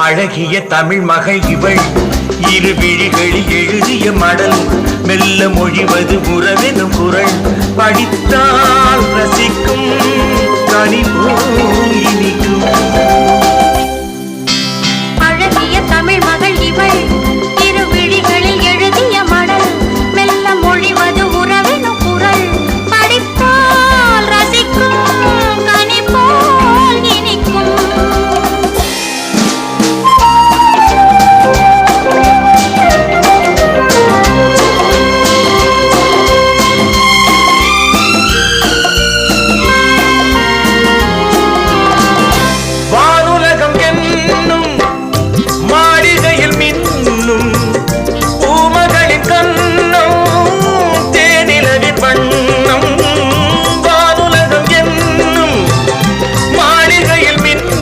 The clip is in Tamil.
அழகிய தமிழ் மகள் இவள் இரு விழிகளில் எழுதிய மடல் மெல்ல மொழிவது உறவெனும் குரல் படித்தால் ரசிக்கும் கனிபோல் இனிக்கும்